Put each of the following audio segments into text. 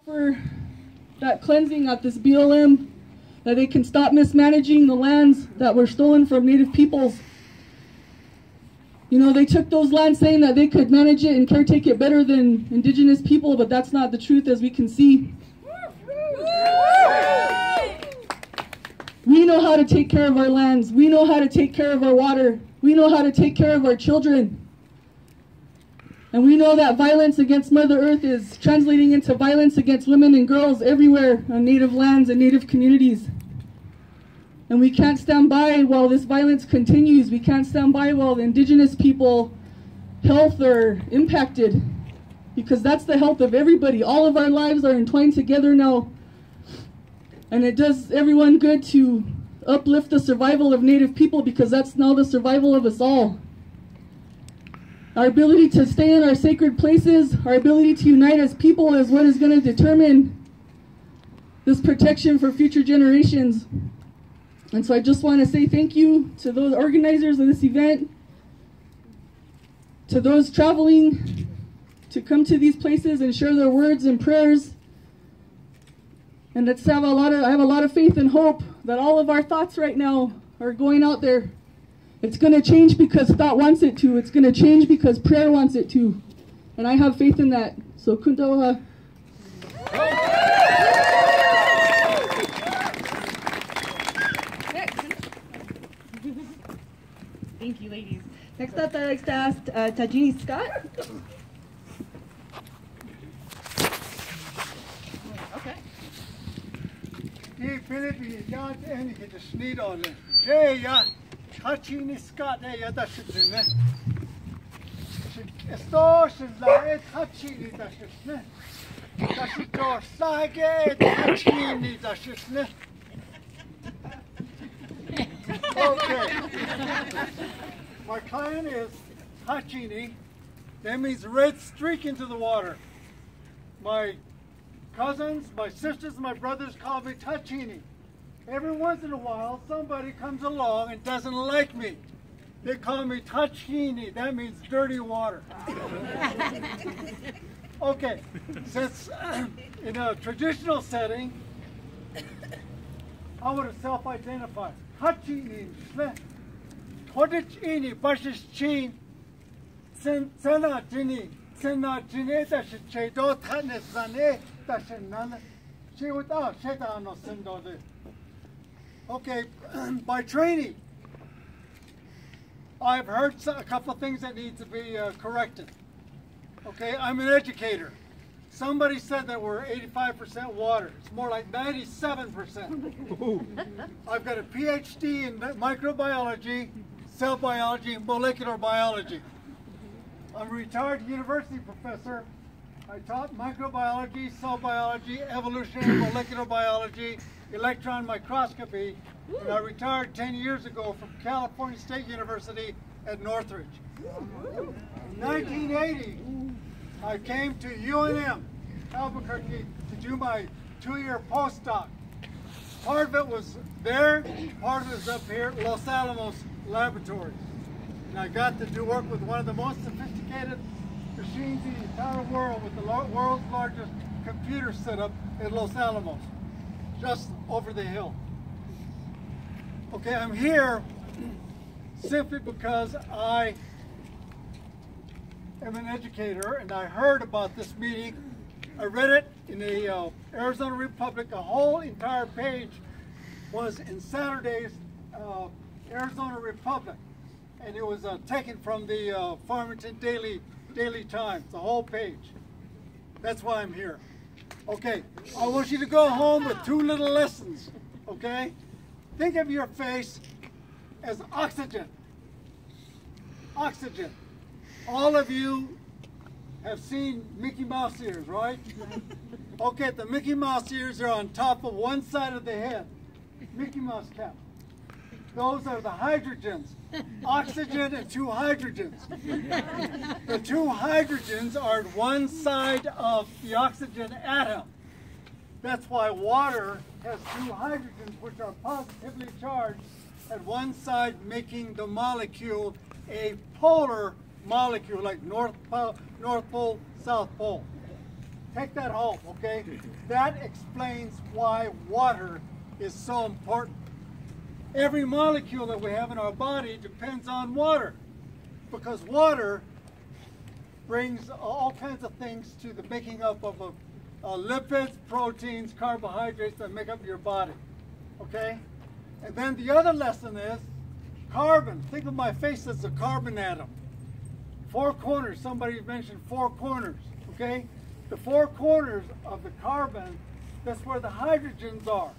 for that cleansing at this BLM, that they can stop mismanaging the lands that were stolen from Native peoples. You know, they took those lands saying that they could manage it and caretake it better than indigenous people, but that's not the truth, as we can see. We know how to take care of our lands. We know how to take care of our water. We know how to take care of our children. And we know that violence against Mother Earth is translating into violence against women and girls everywhere on Native lands and Native communities. And we can't stand by while this violence continues. We can't stand by while the indigenous people health are impacted, because that's the health of everybody. All of our lives are entwined together now. And it does everyone good to uplift the survival of Native people, because that's now the survival of us all. Our ability to stay in our sacred places, our ability to unite as people is what is going to determine this protection for future generations. And so I just want to say thank you to those organizers of this event, to those traveling to come to these places and share their words and prayers. And let's have I have a lot of faith and hope that all of our thoughts right now are going out there. It's going to change because thought wants it to. It's going to change because prayer wants it to. And I have faith in that. So kuntawaha. Thank you, ladies. Next up, I'd like to ask Tajini Scott. Okay. Tajini Scott, yeah, that's it, man. Estos la et Tajini, that's it, man. That's it, or Sage, Tajini, that's it, man. Okay. My client is Hachini. That means red streak into the water. My cousins, my sisters, my brothers call me Tachini. Every once in a while, somebody comes along and doesn't like me. They call me Tachini. That means dirty water. Okay, since in a traditional setting, I would have self-identified. Hachini, Hodich Bashish Chin, Sena Jini, Sena Jine, Dash Chedo, Tanis Zane, Dash Nana, she without Sheta no Sendo. Okay, by training, I've heard a couple of things that need to be corrected. Okay, I'm an educator. Somebody said that we're 85% water. It's more like 97%. I've got a PhD in microbiology, cell biology, and molecular biology. I'm a retired university professor. I taught microbiology, cell biology, evolutionary molecular biology, electron microscopy, and I retired 10 years ago from California State University at Northridge. In 1980, I came to UNM, Albuquerque, to do my 2-year postdoc. Part of it was there, part of it was up here at Los Alamos Laboratories. And I got to do work with one of the most sophisticated machines in the entire world, with the world's largest computer setup at Los Alamos, just over the hill. Okay, I'm here simply because I am an educator, and I heard about this meeting. I read it in the Arizona Republic. A whole entire page was in Saturday's Arizona Republic, and it was taken from the Farmington Daily Times, the whole page. That's why I'm here. Okay, I want you to go home with 2 little lessons, okay? Think of your face as oxygen. Oxygen. All of you have seen Mickey Mouse ears, right? Okay, the Mickey Mouse ears are on top of one side of the head. Mickey Mouse cap. Those are the hydrogens. Oxygen and 2 hydrogens. The 2 hydrogens are at one side of the oxygen atom. That's why water has 2 hydrogens, which are positively charged at one side, making the molecule a polar molecule, like North Pole, South Pole. Take that home, okay? That explains why water is so important. Every molecule that we have in our body depends on water, because water brings all kinds of things to the making up of lipids, proteins, carbohydrates that make up your body, okay? And then the other lesson is carbon. Think of my face as a carbon atom. 4 corners, somebody mentioned 4 corners, okay? The 4 corners of the carbon, that's where the hydrogens are.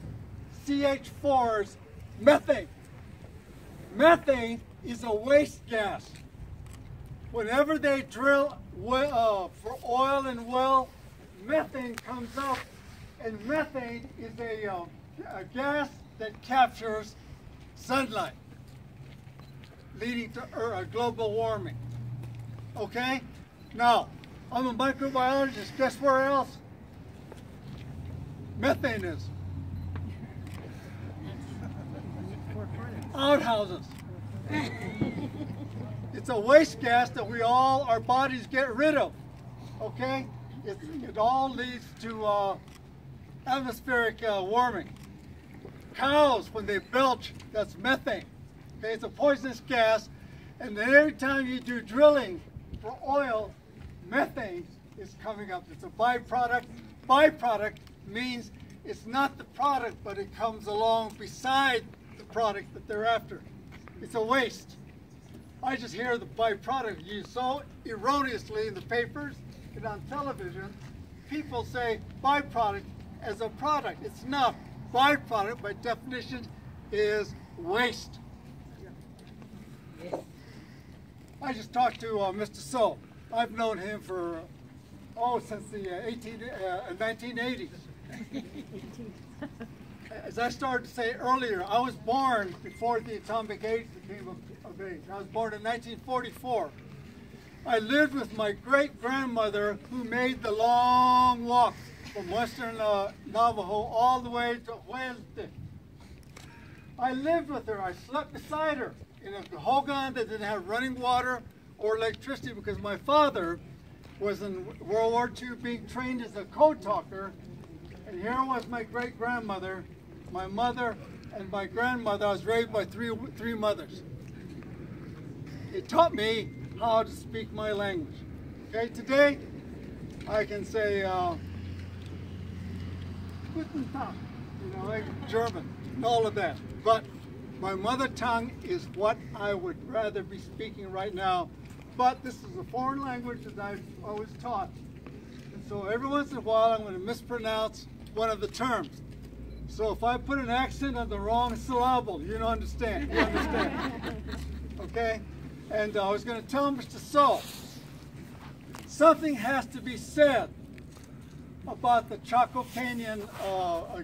CH4s, methane. Methane is a waste gas. Whenever they drill for oil and well, methane comes up, and methane is a gas that captures sunlight, leading to global warming. Okay? Now, I'm a microbiologist. Guess where else methane is? Outhouses. It's a waste gas that our bodies get rid of. Okay? It all leads to atmospheric warming. Cows, when they belch, that's methane. Okay? It's a poisonous gas, and then every time you do drilling for oil, methane is coming up. It's a byproduct. Byproduct means it's not the product, but it comes along beside the product that they're after. It's a waste. I just hear the byproduct used so erroneously in the papers and on television. People say byproduct as a product. It's not. Byproduct, by definition, is waste. I just talked to Mr. So. I've known him for, since the 1980s. As I started to say earlier, I was born before the atomic age became of age. I was born in 1944. I lived with my great-grandmother who made the long walk from western Navajo all the way to Huesde. I lived with her. I slept beside her in a hogan that didn't have running water or electricity, because my father was in World War II being trained as a code talker, and here was my great-grandmother, my mother, and my grandmother. I was raised by three mothers. It taught me how to speak my language. Okay, today I can say Guten Tag, like German, and all of that. But my mother tongue is what I would rather be speaking right now. But this is a foreign language that I was taught. And so every once in a while I'm going to mispronounce one of the terms. So if I put an accent on the wrong syllable, you don't understand. You understand. Okay? And I was going to tell Mr. So, something has to be said about the Chaco Canyon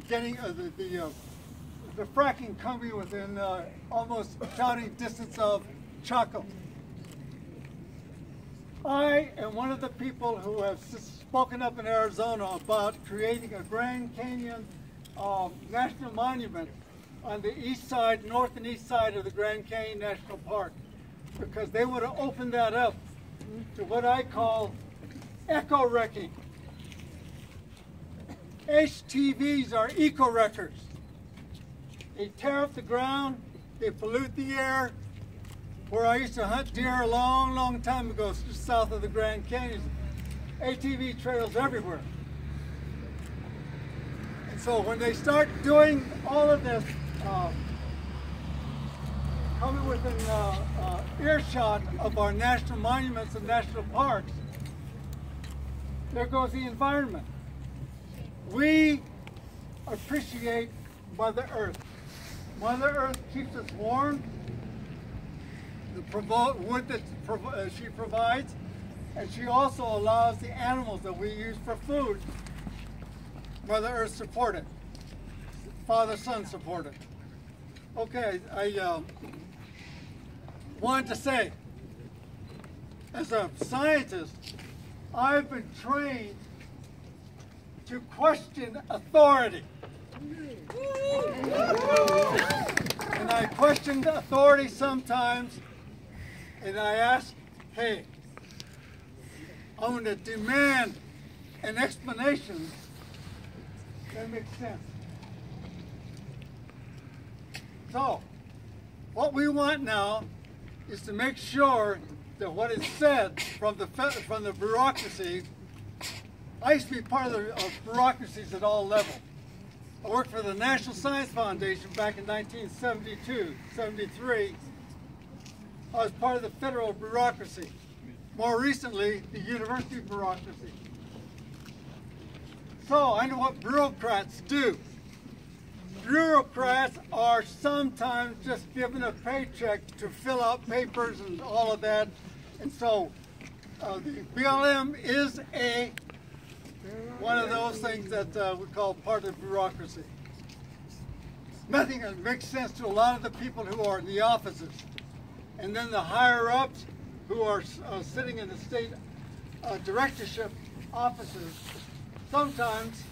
getting the fracking coming within almost shouting distance of Chaco. I am one of the people who have spoken up in Arizona about creating a Grand Canyon National Monument on the east side, north and east side of the Grand Canyon National Park, because they would have opened that up to what I call eco-wrecking. HTVs are eco-wreckers. They tear up the ground, they pollute the air. Where I used to hunt deer a long, long time ago, just south of the Grand Canyon, ATV trails everywhere. And so when they start doing all of this, coming within earshot of our national monuments and national parks, there goes the environment. We appreciate Mother Earth. Mother Earth keeps us warm. The wood that she provides, and she also allows the animals that we use for food. Mother Earth supported. Father, Son supported. Okay, I wanted to say, as a scientist, I've been trained to question authority. And I question the authority sometimes, and I ask, hey, I'm going to demand an explanation that makes sense. So, what we want now is to make sure that what is said from the bureaucracy. I used to be part of bureaucracies at all levels. I worked for the National Science Foundation back in 1972, 73. I was part of the federal bureaucracy. More recently, the university bureaucracy. So I know what bureaucrats do. Bureaucrats are sometimes just given a paycheck to fill out papers and all of that. And so the BLM is one of those things that we call part of bureaucracy. Nothing that makes sense to a lot of the people who are in the offices. And then the higher ups who are sitting in the state directorship offices, sometimes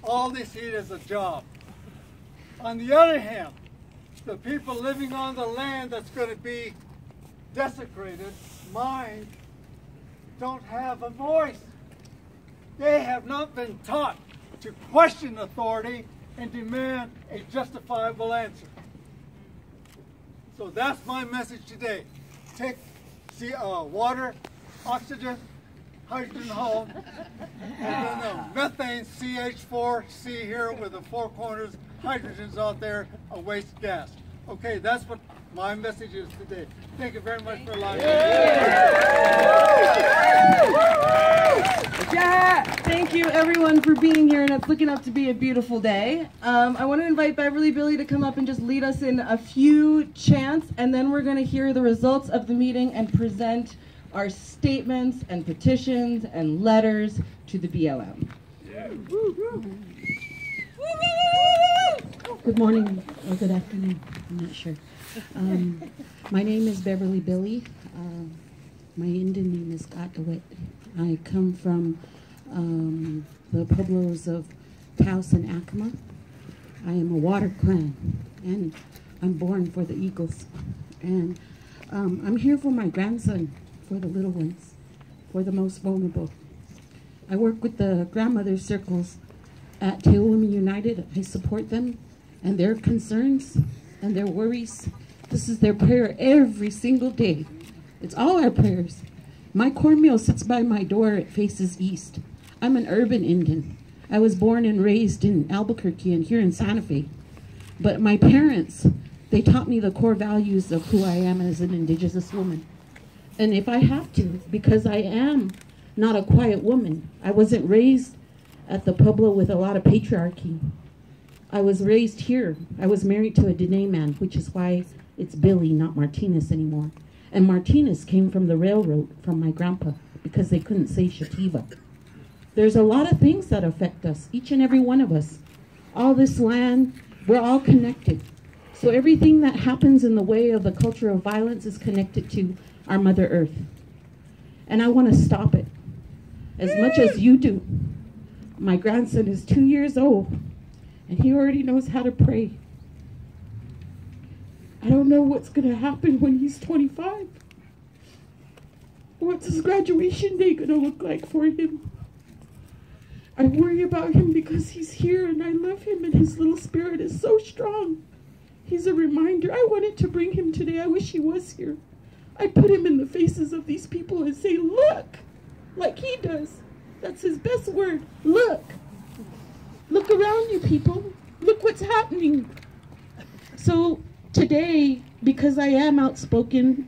all they see is a job. On the other hand, the people living on the land that's going to be desecrated, mined, don't have a voice. They have not been taught to question authority and demand a justifiable answer. So that's my message today. Take water, oxygen, hydrogen home, and then the methane CH4C here with the four corners, hydrogen's out there, a waste gas. Okay, that's what my message is today. Thank you very much for allowing me. Thank you everyone for being here, and it's looking up to be a beautiful day. I want to invite Beverly Billy to come up and just lead us in a few chants, and then we're going to hear the results of the meeting and present our statements and petitions and letters to the BLM. Yeah. Good morning or good afternoon, I'm not sure. My name is Beverly Billy. My Indian name is Gatawit. I come from the pueblos of Taos and Acoma. I am a water clan, and I'm born for the Eagles. And I'm here for my grandson, for the little ones, for the most vulnerable. I work with the grandmother circles at Teolumi United. I support them and their concerns and their worries. This is their prayer every single day. It's all our prayers. My cornmeal sits by my door. It faces east. I'm an urban Indian. I was born and raised in Albuquerque and here in Santa Fe. But my parents, they taught me the core values of who I am as an indigenous woman. And if I have to, because I am not a quiet woman, I wasn't raised at the Pueblo with a lot of patriarchy. I was raised here. I was married to a Dene man, which is why it's Billy, not Martinez anymore. And Martinez came from the railroad, from my grandpa, because they couldn't say Shativa. There's a lot of things that affect us, each and every one of us. All this land, we're all connected. So everything that happens in the way of the culture of violence is connected to our Mother Earth. And I want to stop it, as much as you do. My grandson is 2 years old, and he already knows how to pray. I don't know what's going to happen when he's 25. What's his graduation day going to look like for him? I worry about him because he's here and I love him, and his little spirit is so strong. He's a reminder. I wanted to bring him today. I wish he was here. I put him in the faces of these people and say, look, like he does. That's his best word. Look. Look around you, people. Look what's happening. So today, because I am outspoken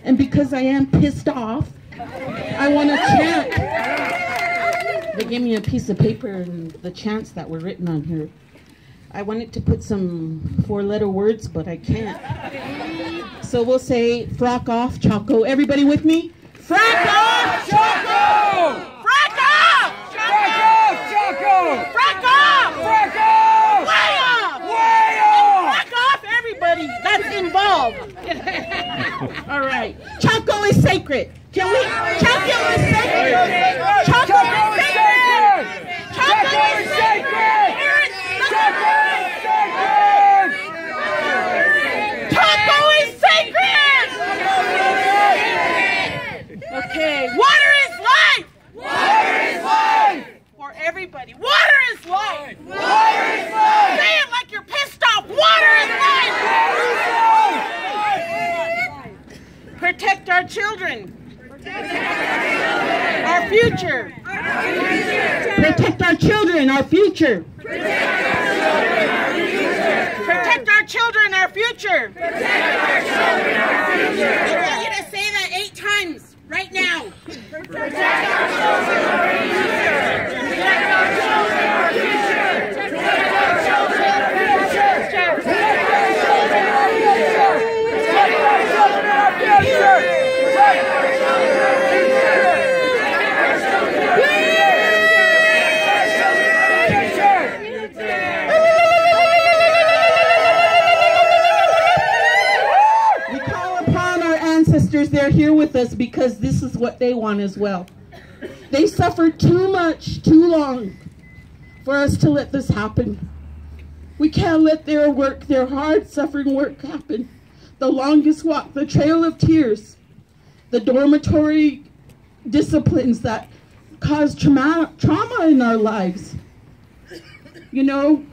and because I am pissed off, I want to chant. They gave me a piece of paper and the chants that were written on here. I wanted to put some four-letter words, but I can't. So we'll say, frock off, Chaco. Everybody with me? Frock off, Chaco! Frock off! Chaco! Chaco! Frock off! Frock off! Way off! Way off! Frock off, everybody that's involved. All right. Chaco is sacred. Can we? Chaco is sacred. Chaco is sacred. Chaco is sacred. Chaco is sacred. Chaco is sacred. Okay. Water is life. Water everybody. Water is life! Water is life! Say it like you're pissed off. Water is life! Protect our children. Our future. Protect our children, our future. Protect our children, our future. I want you to say that 8 times right now. Protect our children, our future. Protect our children, our future. Protect our children, our future. Protect our children, our future. Protect our children, our future. Protect our children, our future. They're here with us because this is what they want as well. They suffered too much, too long for us to let this happen. We can't let their work, their hard suffering work happen. The longest walk, the trail of tears, the dormitory disciplines that cause trauma in our lives. You know,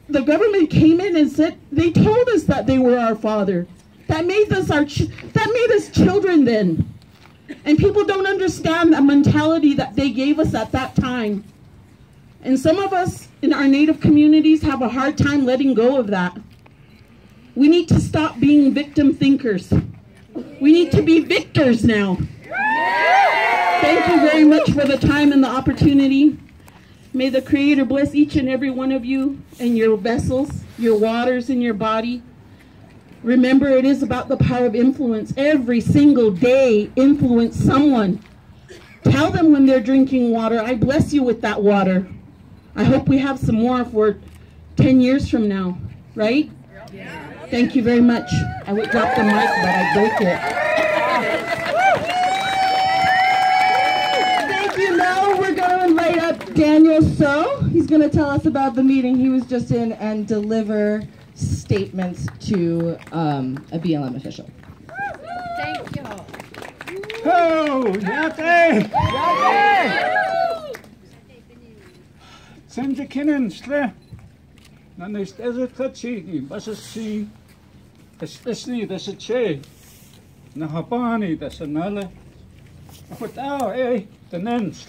the government came in and said, they told us that they were our father. That made us children then. And people don't understand the mentality that they gave us at that time. And some of us in our Native communities have a hard time letting go of that. We need to stop being victim thinkers. We need to be victors now. Thank you very much for the time and the opportunity. May the Creator bless each and every one of you and your vessels, your waters in your body. Remember, it is about the power of influence. Every single day, influence someone. Tell them when they're drinking water, I bless you with that water. I hope we have some more for 10 years from now, right? Yeah. Thank you very much. I would drop the mic, but I broke it. Thank you. Now we're going to invite up Daniel So. He's going to tell us about the meeting he was just in and deliver statements to a BLM official. Thank you. Oh, yate! Send the kinnen sle. Nan is desert kachi, basasi. Especially the che. Na hapani, the sanale. Put out, the nens.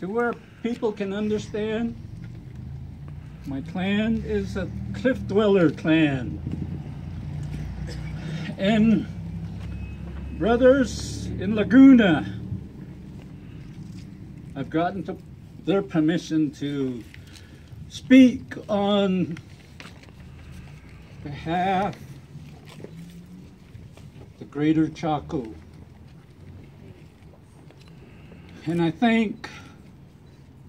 To where people can understand, my clan is a cliff dweller clan. And brothers in Laguna, I've gotten their permission to speak on behalf of the greater Chaco. And I thank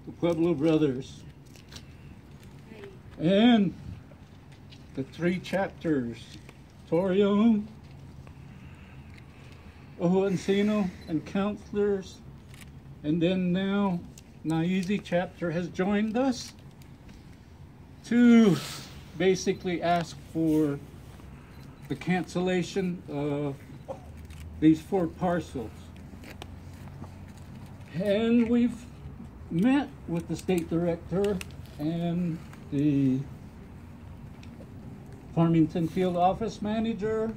the Pueblo brothers and the 3 chapters, Torreon, Ojo Encino, and counselors, and then now Naizi chapter has joined us to basically ask for the cancellation of these 4 parcels. And we've met with the state director and the Farmington field office manager.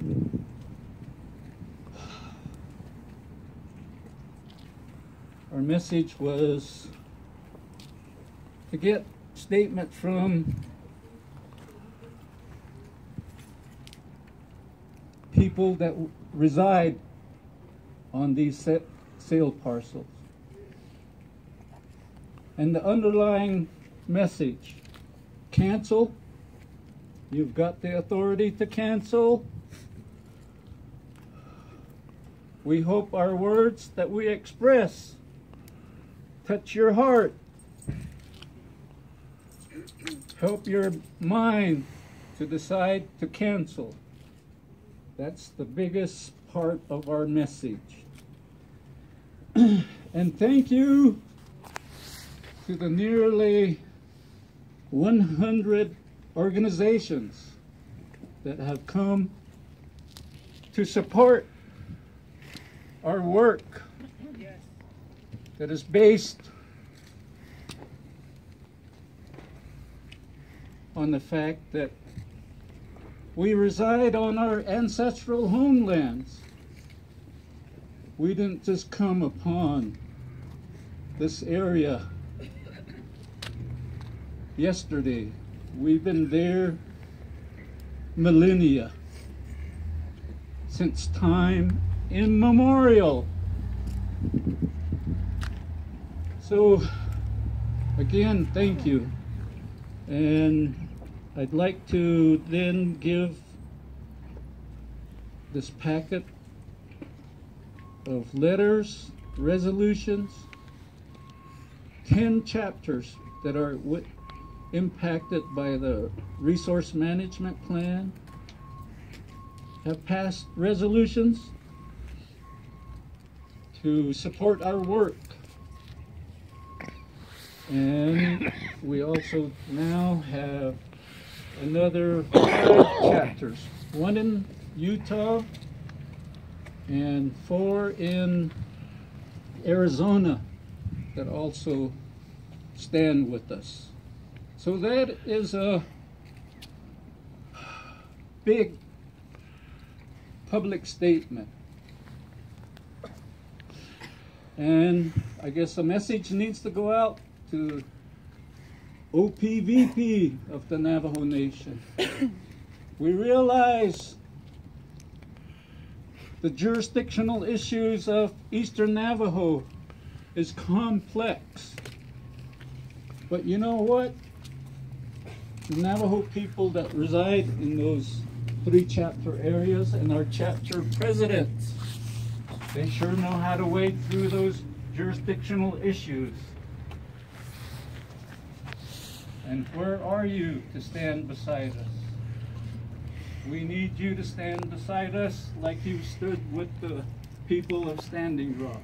Our message was to get statement from people that reside on these sale parcels. And the underlying message, cancel. You've got the authority to cancel. We hope our words that we express touch your heart, help your mind to decide to cancel. That's the biggest part of our message. And thank you to the nearly 100 organizations that have come to support our work that is based on the fact that we reside on our ancestral homelands. We didn't just come upon this area yesterday. We've been there millennia, since time immemorial. So again, thank you. And I'd like to then give this packet of letters, resolutions, 10 chapters that are impacted by the resource management plan, have passed resolutions to support our work. And we also now have another 5 chapters, 1 in Utah and 4 in Arizona, that also stand with us. So that is a big public statement. And I guess a message needs to go out to OPVP of the Navajo Nation. We realize the jurisdictional issues of Eastern Navajo is complex. But you know what? The Navajo people that reside in those 3 chapter areas and our chapter presidents, they sure know how to wade through those jurisdictional issues. And where are you to stand beside us? We need you to stand beside us like you stood with the people of Standing Rock.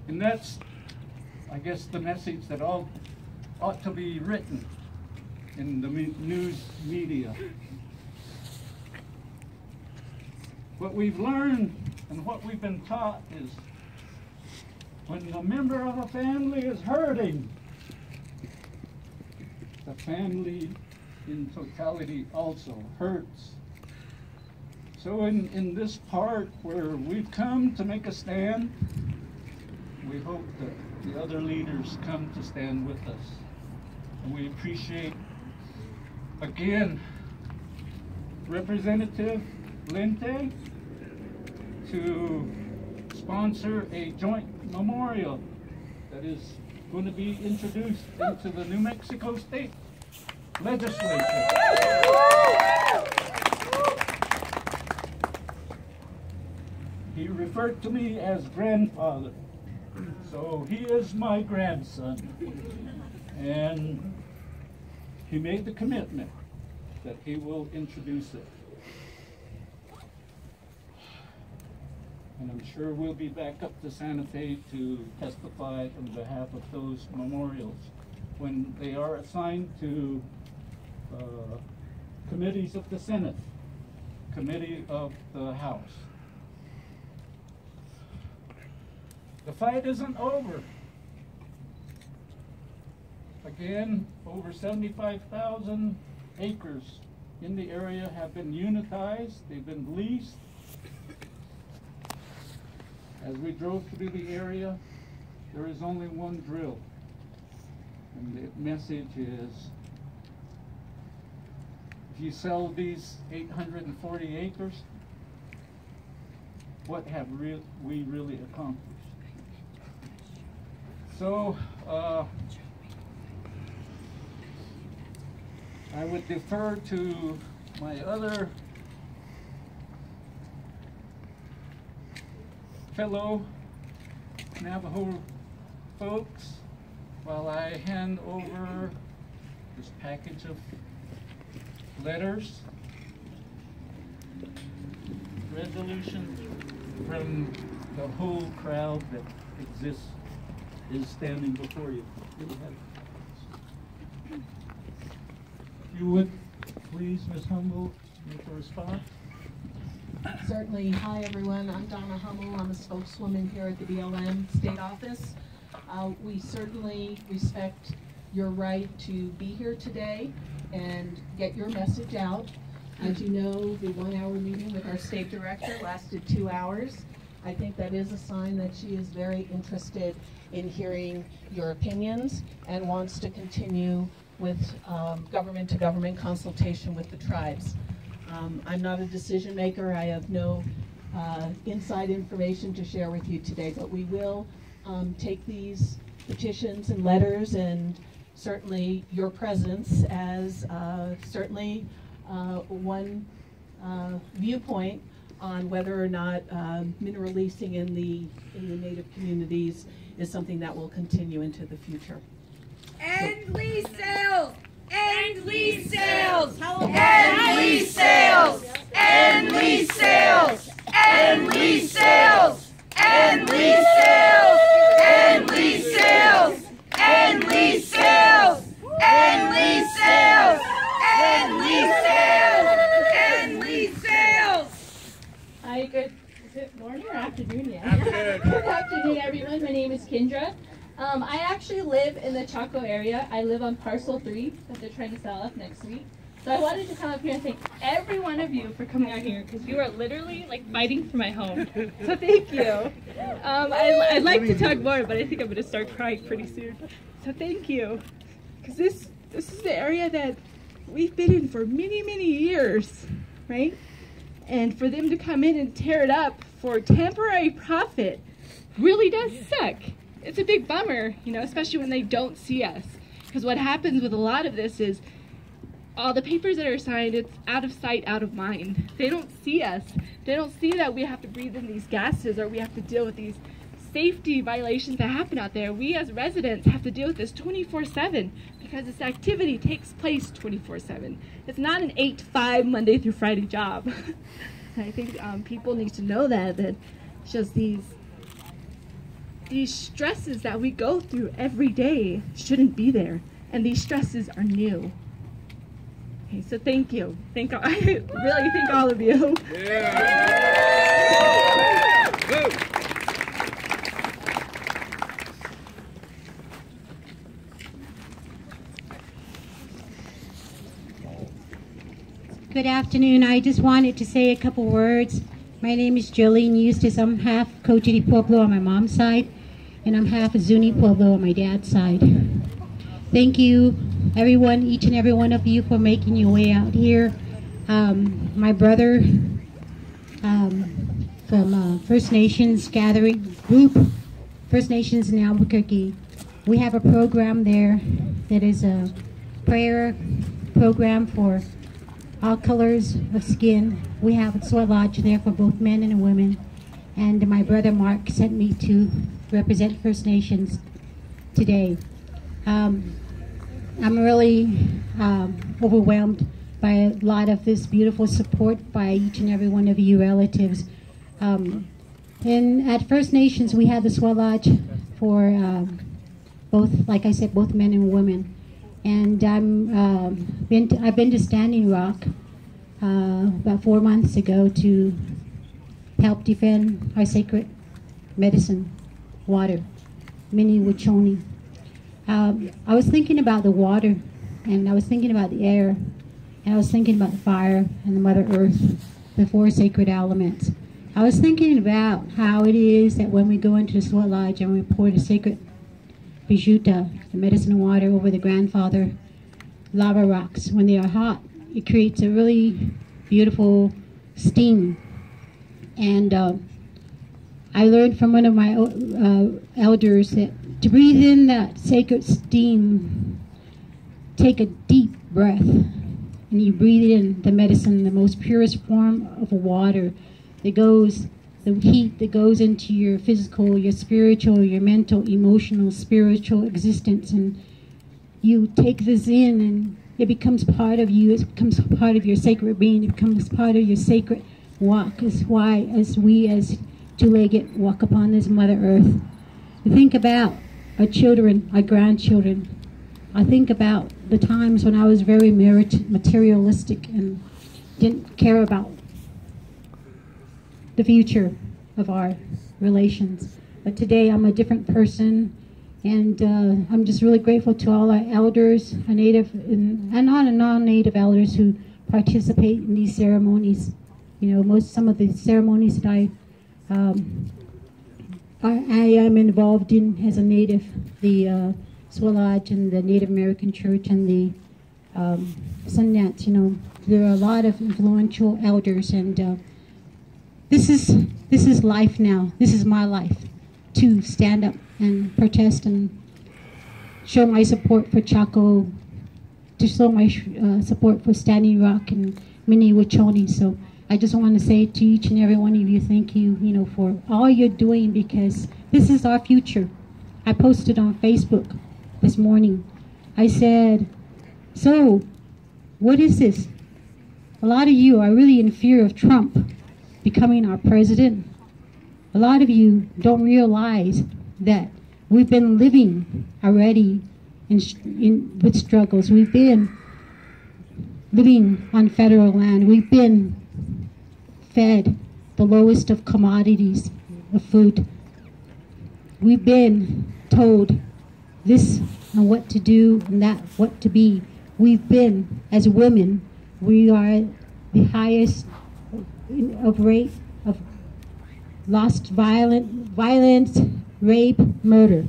And that's, I guess, the message that ought to be written in the news media. What we've learned and what we've been taught is when a member of a family is hurting, the family in totality also hurts. So in this part where we've come to make a stand, we hope that the other leaders come to stand with us. And we appreciate, again, Representative Lente to sponsor a joint memorial that is going to be introduced into the New Mexico State Legislature. He referred to me as grandfather, so he is my grandson. And he made the commitment that he will introduce it. And I'm sure we'll be back up to Santa Fe to testify on behalf of those memorials when they are assigned to committees of the Senate, committee of the House. The fight isn't over. Again, over 75,000 acres in the area have been unitized, they've been leased. As we drove through the area, there is only one drill. And the message is, if you sell these 840 acres, what have we really accomplished? So, I would defer to my other fellow Navajo folks while I hand over this package of letters, resolutions from the whole crowd that exists, is standing before you. If you would, please, Ms. Humboldt, make a response. Certainly, hi everyone, I'm Donna Hummel, I'm a spokeswoman here at the BLM State Office. We certainly respect your right to be here today and get your message out. As you know, the 1-hour meeting with our state director lasted 2 hours. I think that is a sign that she is very interested in hearing your opinions and wants to continue with government-to-government consultation with the tribes. I'm not a decision maker. I have no inside information to share with you today, but we will take these petitions and letters and certainly your presence as certainly one viewpoint on whether or not mineral leasing in the Native communities is something that will continue into the future. End lease sales! End lease sales! End lease sales! End lease sales! End lease sales! End lease sales! End lease sales! End lease sales! End lease sales! End lease sales! End lease sales! Hi, good. Is it morning or afternoon yet? Good afternoon, everyone. My name is Kendra. I actually live in the Chaco area. I live on parcel 3 that they're trying to sell us next week. So I wanted to come up here and thank every one of you for coming out here because you are literally like fighting for my home. So thank you. I'd like to talk more, but I think I'm going to start crying pretty soon. So thank you. Because this is the area that we've been in for many, many years, right? And for them to come in and tear it up for temporary profit really does suck. It's a big bummer, you know, especially when they don't see us. Because what happens with a lot of this is all the papers that are signed, it's out of sight, out of mind. They don't see us. They don't see that we have to breathe in these gases or we have to deal with these safety violations that happen out there. We as residents have to deal with this 24/7 because this activity takes place 24/7. It's not an 8 to 5 Monday through Friday job. And I think people need to know that it's just these stresses that we go through every day shouldn't be there, and these stresses are new. Okay, so thank you. I really thank all of you. Yeah. Good afternoon. I just wanted to say a couple words. My name is Jolene Eustace. I'm half Cochiti Pueblo on my mom's side, and I'm half Zuni Pueblo on my dad's side. Thank you, everyone, each and every one of you, for making your way out here. My brother from First Nations gathering group, First Nations in Albuquerque, we have a program there that is a prayer program for all colors of skin. We have a sweat lodge there for both men and women. And my brother Mark sent me to represent First Nations today. I'm really overwhelmed by a lot of this beautiful support by each and every one of you relatives. And at First Nations, we have the sweat lodge for both, like I said, both men and women. And I've been to Standing Rock about 4 months ago to help defend our sacred medicine, water, Mini Wachoni. I was thinking about the water, and I was thinking about the air, and I was thinking about the fire and the Mother Earth, the 4 sacred elements. I was thinking about how it is that when we go into the sweat lodge and we pour the sacred Bijuta, the medicine water, over the grandfather lava rocks, when they are hot, it creates a really beautiful steam. And I learned from one of my elders that to breathe in that sacred steam, take a deep breath, and you breathe in the medicine, the most purest form of water that goes, the heat that goes into your physical, your spiritual, your mental, emotional, spiritual existence. And you take this in and it becomes part of you, it becomes part of your sacred being, it becomes part of your sacred walk. Is why as we as two-legged walk upon this Mother Earth, we think about our children, our grandchildren. I think about the times when I was very materialistic and didn't care about the future of our relations. But today I'm a different person, and I'm just really grateful to all our elders, our native and non-native elders who participate in these ceremonies. You know, some of the ceremonies that I am involved in as a native, the Swalaj and the Native American Church and the Sundance. You know, there are a lot of influential elders, and this is life now. This is my life, to stand up and protest and show my support for Chaco, to show my support for Standing Rock and Mini Wachoni. So I just want to say to each and every one of you, thank you, you know, for all you're doing, because this is our future. I posted on Facebook this morning. I said, so what is this? A lot of you are really in fear of Trump becoming our president. A lot of you don't realize that we've been living already with struggles. We've been living on federal land. We've been fed the lowest of commodities of food. We've been told this and what to do and that what to be. We've been, as women, we are the highest of rate of lost violence, rape, murder.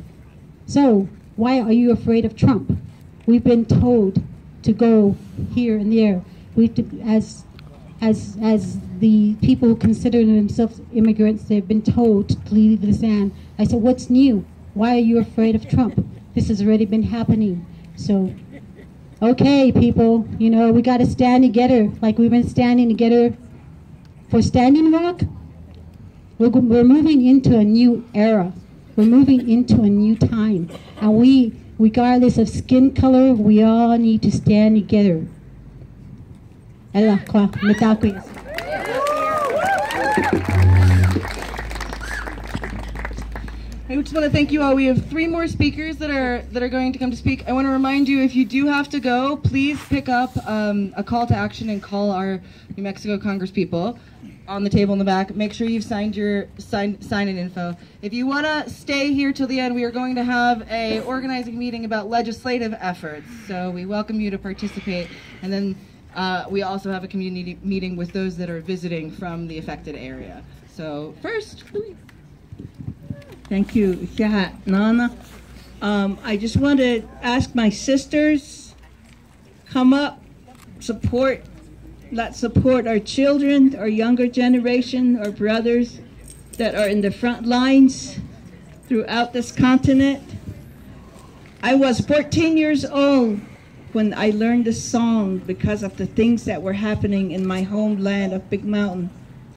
So why are you afraid of Trump? We've been told to go here and there. As the people who consider themselves immigrants, they've been told to leave this land. I said, what's new? Why are you afraid of Trump? This has already been happening. So, okay, people, you know, we got to stand together like we've been standing together for Standing Rock. We're moving into a new era. We're moving into a new time. And we, regardless of skin color, we all need to stand together. I just want to thank you all. We have 3 more speakers that are going to come to speak. I want to remind you, if you do have to go, please pick up a call to action and call our New Mexico Congress people on the table in the back. Make sure you've signed your sign-in info. If you want to stay here till the end, we are going to have a organizing meeting about legislative efforts. So we welcome you to participate. And then we also have a community meeting with those that are visiting from the affected area. So first, please. Thank you, Nana. I just want to ask my sisters, come up, let's support our children, our younger generation, our brothers that are in the front lines throughout this continent. I was 14 years old when I learned this song because of the things that were happening in my homeland of Big Mountain.